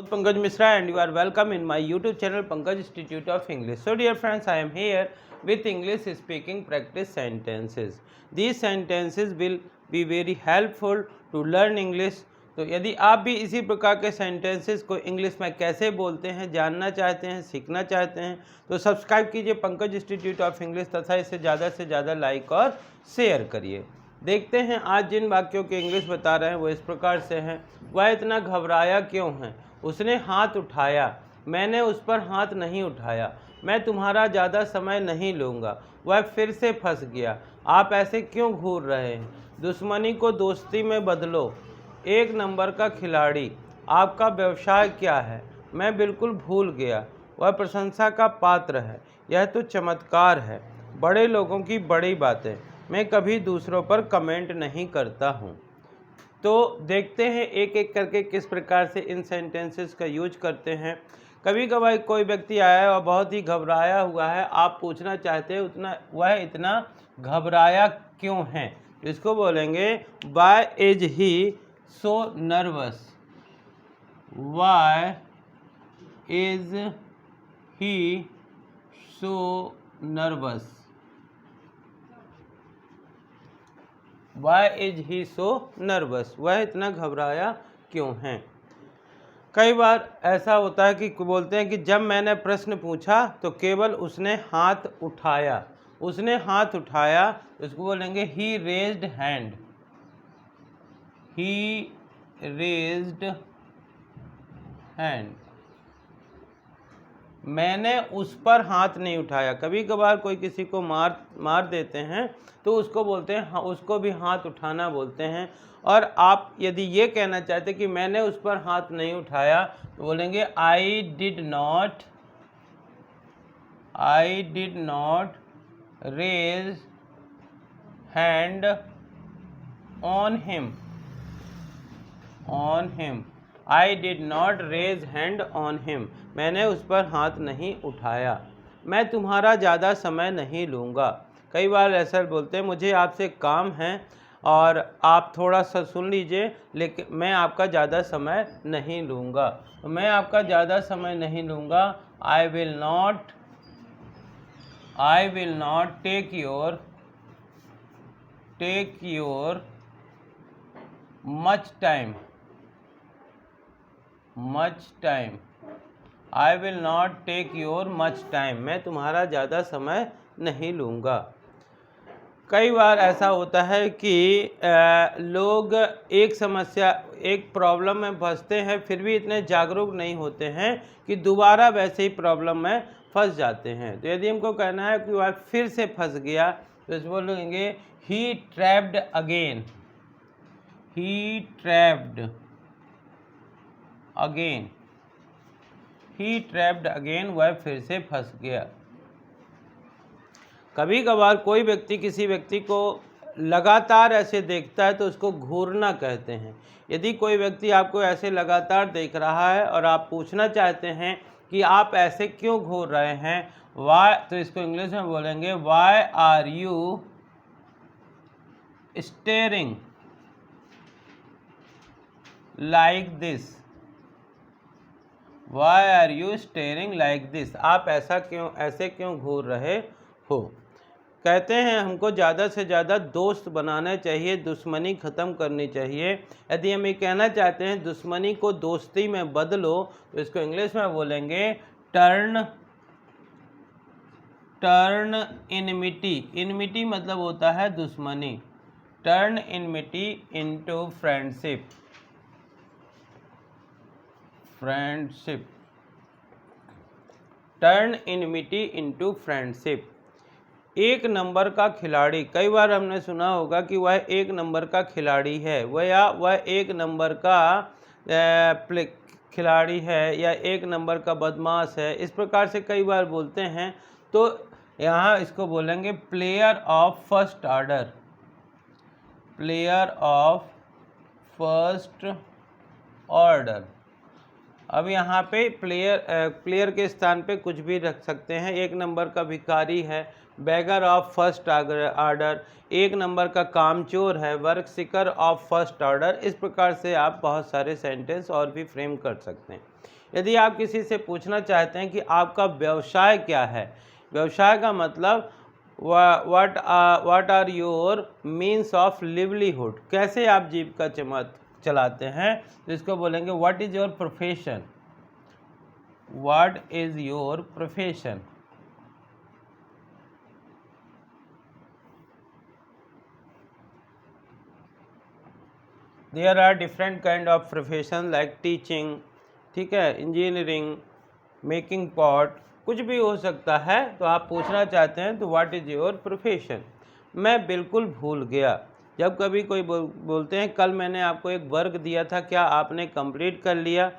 Pankaj Misra and you are welcome in my YouTube channel Pankaj Institute of English. So dear friends, I am here with English speaking practice sentences. These sentences will be very helpful to learn English. तो यदि आप भी इसी प्रकार के sentences को English में कैसे बोलते हैं जानना चाहते हैं, सीखना चाहते हैं, तो सब्सक्राइब कीजिए पंकज इंस्टीट्यूट ऑफ इंग्लिश तथा इसे ज़्यादा से ज़्यादा लाइक और शेयर करिए। देखते हैं आज जिन वाक्यों की इंग्लिश बता रहे हैं वो इस प्रकार से हैं। वह इतना घबराया क्यों है? उसने हाथ उठाया, मैंने उस पर हाथ नहीं उठाया। मैं तुम्हारा ज़्यादा समय नहीं लूँगा। वह फिर से फंस गया। आप ऐसे क्यों घूर रहे हैं? दुश्मनी को दोस्ती में बदलो। एक नंबर का खिलाड़ी। आपका व्यवसाय क्या है? मैं बिल्कुल भूल गया। वह प्रशंसा का पात्र है। यह तो चमत्कार है। बड़े लोगों की बड़ी बातें। मैं कभी दूसरों पर कमेंट नहीं करता हूँ। तो देखते हैं एक एक करके किस प्रकार से इन सेंटेंसेस का यूज करते हैं। कभी कभार कोई व्यक्ति आया है और बहुत ही घबराया हुआ है, आप पूछना चाहते हैं वह इतना घबराया क्यों है? इसको बोलेंगे why is he so nervous. Why is he so nervous. Why is he so nervous. वह इतना घबराया क्यों है? कई बार ऐसा होता है कि बोलते हैं कि जब मैंने प्रश्न पूछा तो केवल उसने हाथ उठाया। उसने हाथ उठाया तो इसको बोलेंगे ही raised hand. He raised hand. मैंने उस पर हाथ नहीं उठाया। कभी कभार कोई किसी को मार देते हैं तो उसको बोलते हैं, उसको भी हाथ उठाना बोलते हैं। और आप यदि ये कहना चाहते कि मैंने उस पर हाथ नहीं उठाया तो बोलेंगे I did not raise hand on him. I did not raise hand on him. मैंने उस पर हाथ नहीं उठाया। मैं तुम्हारा ज़्यादा समय नहीं लूँगा। कई बार ऐसा बोलते हैं मुझे आपसे काम है और आप थोड़ा सा सुन लीजिए, लेकिन मैं आपका ज़्यादा समय नहीं लूँगा। तो मैं आपका ज़्यादा समय नहीं लूँगा। I will not take your much time. I will not take your much time. मैं तुम्हारा ज़्यादा समय नहीं लूँगा। कई बार ऐसा होता है कि लोग एक प्रॉब्लम में फंसते हैं फिर भी इतने जागरूक नहीं होते हैं कि दोबारा वैसे ही प्रॉब्लम में फंस जाते हैं। तो यदि हमको कहना है कि वह फिर से फंस गया तो इस बोलेंगे ही trapped again. He trapped again. वह फिर से फंस गया। कभी कभार कोई व्यक्ति किसी व्यक्ति को लगातार ऐसे देखता है तो उसको घूरना कहते हैं। यदि कोई व्यक्ति आपको ऐसे लगातार देख रहा है और आप पूछना चाहते हैं कि आप ऐसे क्यों घूर रहे हैं, वाई, तो इसको इंग्लिश में बोलेंगे why are you staring like this. Why are you staring like this. आप ऐसे क्यों घूर रहे हो? कहते हैं हमको ज़्यादा से ज़्यादा दोस्त बनाने चाहिए, दुश्मनी ख़त्म करनी चाहिए। यदि हम ये कहना चाहते हैं दुश्मनी को दोस्ती में बदलो तो इसको इंग्लिश में बोलेंगे टर्न इनमिटी मतलब होता है दुश्मनी। Turn enmity into friendship. Turn enmity into friendship. एक नंबर का खिलाड़ी। कई बार हमने सुना होगा कि वह एक नंबर का खिलाड़ी है, वह एक नंबर का खिलाड़ी है या एक नंबर का बदमाश है। इस प्रकार से कई बार बोलते हैं। तो यहाँ इसको बोलेंगे प्लेयर ऑफ फर्स्ट ऑर्डर। अब यहाँ पे प्लेयर के स्थान पे कुछ भी रख सकते हैं। एक नंबर का भिखारी है, बेगर ऑफ फर्स्ट ऑर्डर, एक नंबर का कामचोर है, work Sikar of first order. इस प्रकार से आप बहुत सारे सेंटेंस और भी फ्रेम कर सकते हैं। यदि आप किसी से पूछना चाहते हैं कि आपका व्यवसाय क्या है, व्यवसाय का मतलब what are your means of livelihood, कैसे आप जीविका चलाते हैं, तो इसको बोलेंगे what is your profession, what is your profession. There are different kind of profession like teaching, ठीक है, इंजीनियरिंग, मेकिंग पॉट, कुछ भी हो सकता है। तो आप पूछना चाहते हैं तो व्हाट इज़ योर प्रोफेशन। मैं बिल्कुल भूल गया, जब कभी कोई बोलते हैं कल मैंने आपको एक वर्क दिया था, क्या आपने कंप्लीट कर लिया,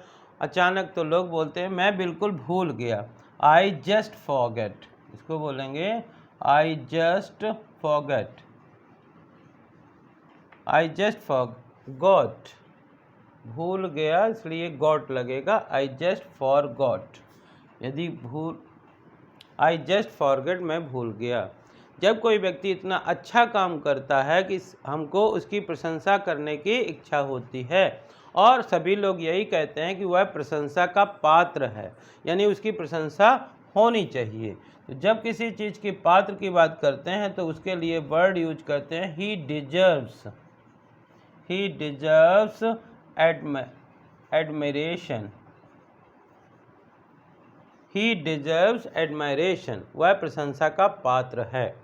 अचानक तो लोग बोलते हैं मैं बिल्कुल भूल गया, आई जस्ट फॉरगेट, इसको बोलेंगे I just forget, I just forgot, भूल गया इसलिए गॉट लगेगा, आई जस्ट फॉरगॉट। यदि आई जस्ट फॉरगेट, मैं भूल गया। जब कोई व्यक्ति इतना अच्छा काम करता है कि हमको उसकी प्रशंसा करने की इच्छा होती है, और सभी लोग यही कहते हैं कि वह प्रशंसा का पात्र है, यानी उसकी प्रशंसा होनी चाहिए। तो जब किसी चीज़ के पात्र की बात करते हैं तो उसके लिए वर्ड यूज करते हैं ही डिजर्व्स, ही डिजर्व्स एडमिरेशन, ही डिजर्व्स एडमायरेशन, वह प्रशंसा का पात्र है।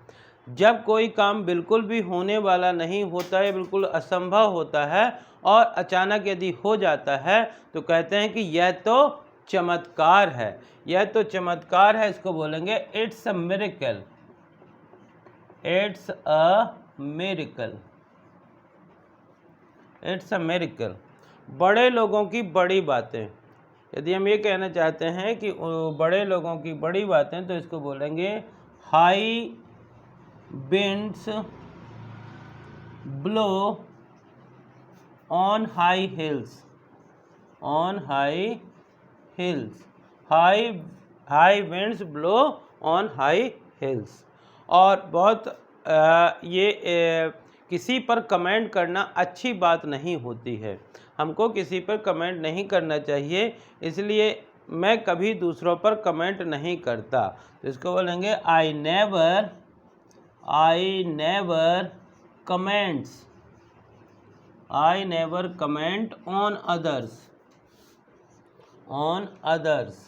जब कोई काम बिल्कुल भी होने वाला नहीं होता है, बिल्कुल असंभव होता है, और अचानक यदि हो जाता है तो कहते हैं कि यह तो चमत्कार है, यह तो चमत्कार है, इसको बोलेंगे it's a miracle, it's a miracle, it's a miracle. बड़े लोगों की बड़ी बातें, यदि हम ये कहना चाहते हैं कि बड़े लोगों की बड़ी बातें, तो इसको बोलेंगे high winds blow on high hills, on high hills, high winds blow on high hills. और बहुत किसी पर कमेंट करना अच्छी बात नहीं होती है, हमको किसी पर कमेंट नहीं करना चाहिए, इसलिए मैं कभी दूसरों पर कमेंट नहीं करता। तो इसको बोलेंगे I never comments, I never comment on others, on others.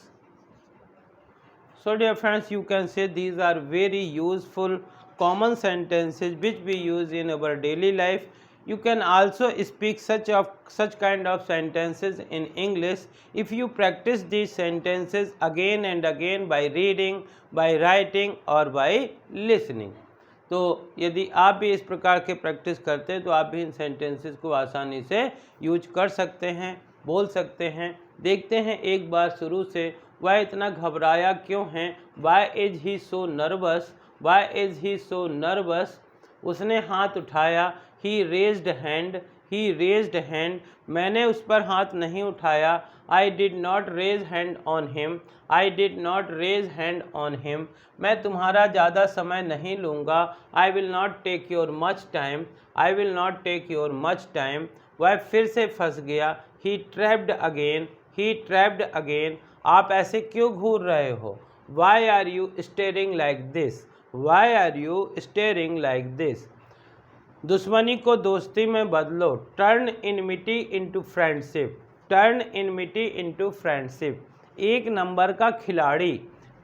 So dear friends, you can say these are very useful common sentences which we use in our daily life. You can also speak such kind of sentences in English if you practice these sentences again and again by reading, by writing or by listening. तो यदि आप भी इस प्रकार के practice करते हैं तो आप भी इन सेंटेंसेस को आसानी से यूज कर सकते हैं, बोल सकते हैं। देखते हैं एक बार शुरू से, वह इतना घबराया क्यों है, why is he so nervous, why is he so nervous, उसने हाथ उठाया, he raised hand, he raised hand, मैंने उस पर हाथ नहीं उठाया, I did not raise hand on him, I did not raise hand on him, मैं तुम्हारा ज़्यादा समय नहीं लूँगा, I will not take your much time, I will not take your much time, वह फिर से फंस गया, he trapped again, he trapped again, आप ऐसे क्यों घूर रहे हो, why are you staring like this, why are you staring like this, दुश्मनी को दोस्ती में बदलो, turn enmity into friendship, turn enmity into friendship, एक नंबर का खिलाड़ी,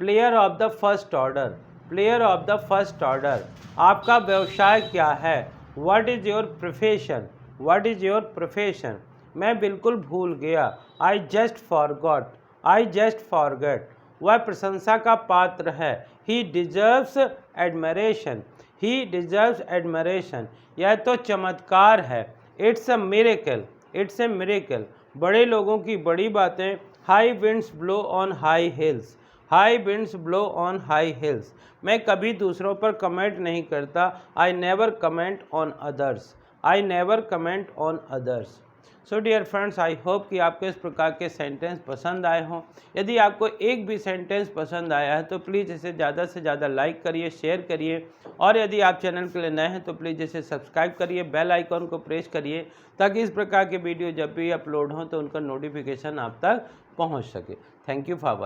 player of the first order, player of the first order, आपका व्यवसाय क्या है, what is your profession, what is your profession, मैं बिल्कुल भूल गया, I just forgot, I just forget, वह प्रशंसा का पात्र है, ही डिजर्व्स एडमिरेशन, ही डिजर्व्स एडमिरेशन, यह तो चमत्कार है, it's a miracle, it's a miracle, बड़े लोगों की बड़ी बातें, high winds blow on high hills, high winds blow on high hills, मैं कभी दूसरों पर कमेंट नहीं करता, I never comment on others, I never comment on others. So dear friends, I hope कि आपको इस प्रकार के सेंटेंस पसंद आए हों। यदि आपको एक भी सेंटेंस पसंद आया है तो प्लीज़ इसे ज़्यादा से ज़्यादा लाइक करिए, शेयर करिए, और यदि आप चैनल के लिए नए हैं तो प्लीज़ इसे सब्सक्राइब करिए, बेल आइकॉन को प्रेस करिए, ताकि इस प्रकार के वीडियो जब भी अपलोड हों तो उनका नोटिफिकेशन आप तक पहुँच सके। Thank you for watching.